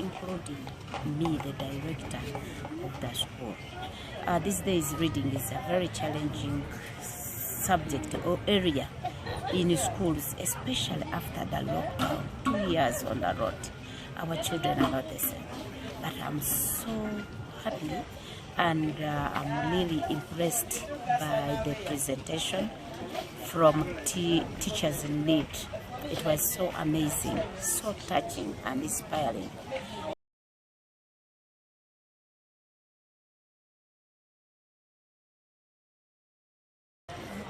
including me, the director of the school. These days reading is a very challenging subject or area in schools, especially after the lockdown, 2 years on the road. Our children are not the same. But I'm so happy and I'm really impressed by the presentation from teachers in need. It was so amazing, so touching and inspiring.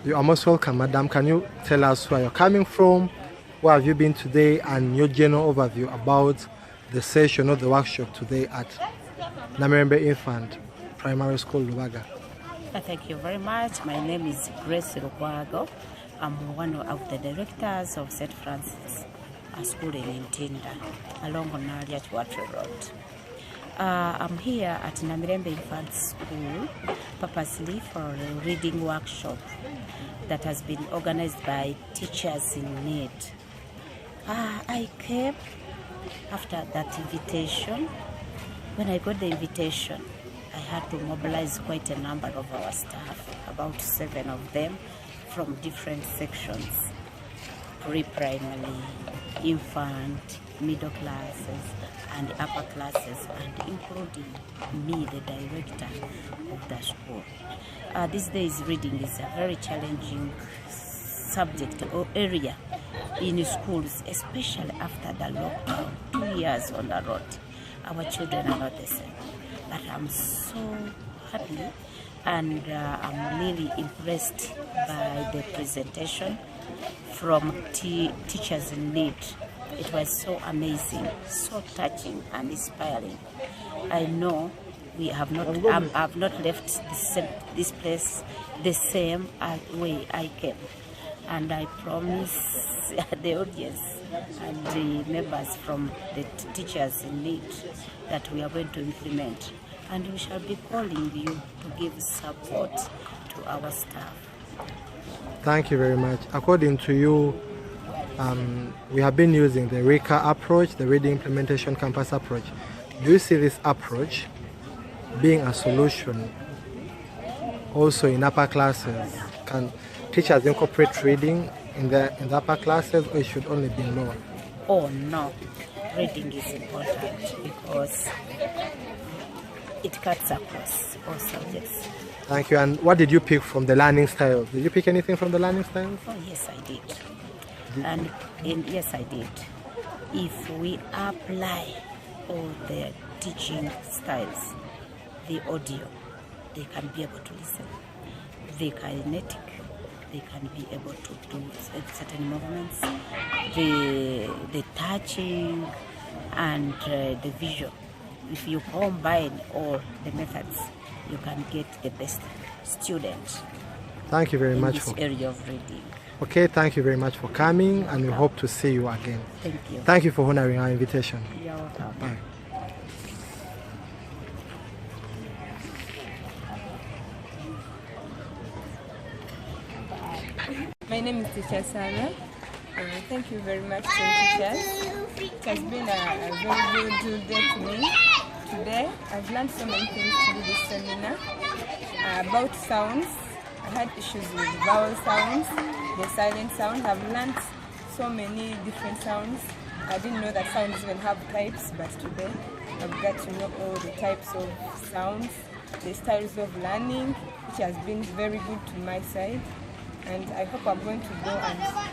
You are most welcome, madam. Can you tell us where you're coming from, where have you been today, and your general overview about the session of the workshop today at Namirembe Infant Primary School, Lubaga? Thank you very much. My name is Grace Lubaga. I'm one of the directors of St. Francis School in Ntinda, along on Water Road. I'm here at Namirembe Infant School purposely for a reading workshop that has been organized by teachers in need. I came after that invitation. When I got the invitation, I had to mobilize quite a number of our staff, about 7 of them from different sections, pre-primary, infant, middle classes, and upper classes, and including me, the director of the school. These days reading is a very challenging subject or area in schools, especially after the lockdown, 2 years on the road. Our children are not the same. But I'm so happy and I'm really impressed by the presentation from teachers in need. It was so amazing, so touching and inspiring. I know we have not, I've not left this place the same way I came. And I promise the audience and the members from the teachers in need that we are going to implement. And we shall be calling you to give support to our staff. Thank you very much. According to you, we have been using the RICA approach, the Reading Implementation Campus approach. Do you see this approach being a solution also in upper classes? Can teachers incorporate reading in the upper classes, or it should only be lower? Oh no, reading is important because it cuts across all subjects. Thank you. And what did you pick from the learning styles? Did you pick anything from the learning styles? Oh yes, I did. And yes, I did. If we apply all the teaching styles, the audio, they can be able to listen. The kinetic, they can be able to do certain movements. The touching and the visual. If you combine all the methods, you can get the best student. Thank you very much in this area of reading. Okay, thank you very much for coming, and we hope to see you again. Thank you. Thank you for honoring our invitation. You're welcome. Bye. My name is Teacher Sana. Thank you very much to teachers. It has been a very good day to me. Today, I've learned so many things to do this seminar about sounds. I had issues with vowel sounds, the silent sounds. I've learned so many different sounds. I didn't know that sounds even have types, but today I've got to know all the types of sounds, the styles of learning, which has been very good to my side. And I hope I'm going to go and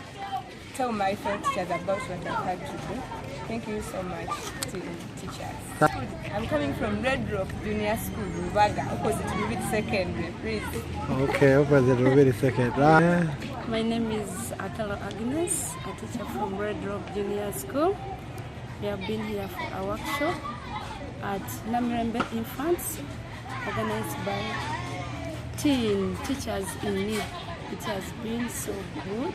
tell my fellow teachers about what I've had today. Thank you so much to teachers. I'm coming from Red Rock Junior School, Lubaga, opposite Rubit Secondary, please. Okay, opposite Rubit Secondary. My name is Atala Agnes, a teacher from Red Rock Junior School. We have been here for a workshop at Namirembe Infants, organized by teachers in need. It has been so good.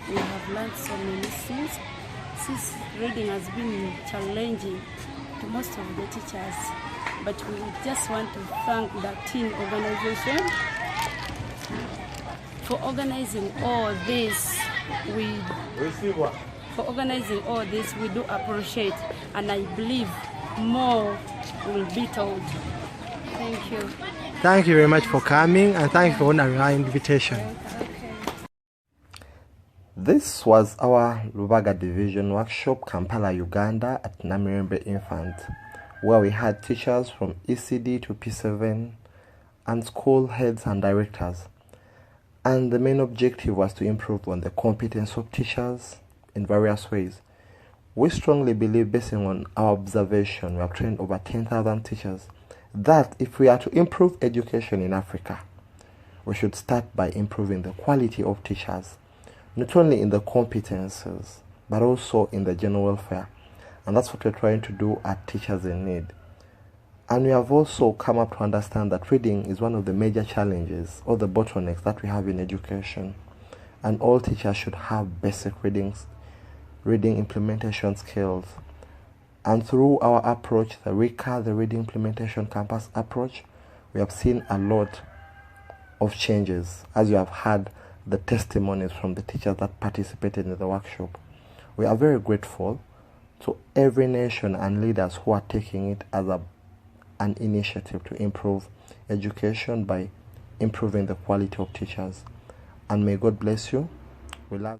We have learned so many things. Since reading has been challenging to most of the teachers, but we just want to thank the teen organization for organizing all this. We do appreciate, and I believe more will be told. Thank you. Thank you very much for coming, and thank you for honoring our invitation. This was our Lubaga Division workshop, Kampala, Uganda at Namirembe Infant, where we had teachers from ECD to P7 and school heads and directors. And the main objective was to improve on the competence of teachers in various ways. We strongly believe, based on our observation, we have trained over 10,000 teachers, that if we are to improve education in Africa, we should start by improving the quality of teachers, not only in the competences, but also in the general welfare. And that's what we're trying to do at Teachers in Need. And we have also come up to understand that reading is one of the major challenges or the bottlenecks that we have in education. And all teachers should have basic reading implementation skills. And through our approach, the RICA, the Reading Implementation Campus approach, we have seen a lot of changes, as you have heard the testimonies from the teachers that participated in the workshop. We are very grateful to every nation and leaders who are taking it as an initiative to improve education by improving the quality of teachers. And may God bless you. We love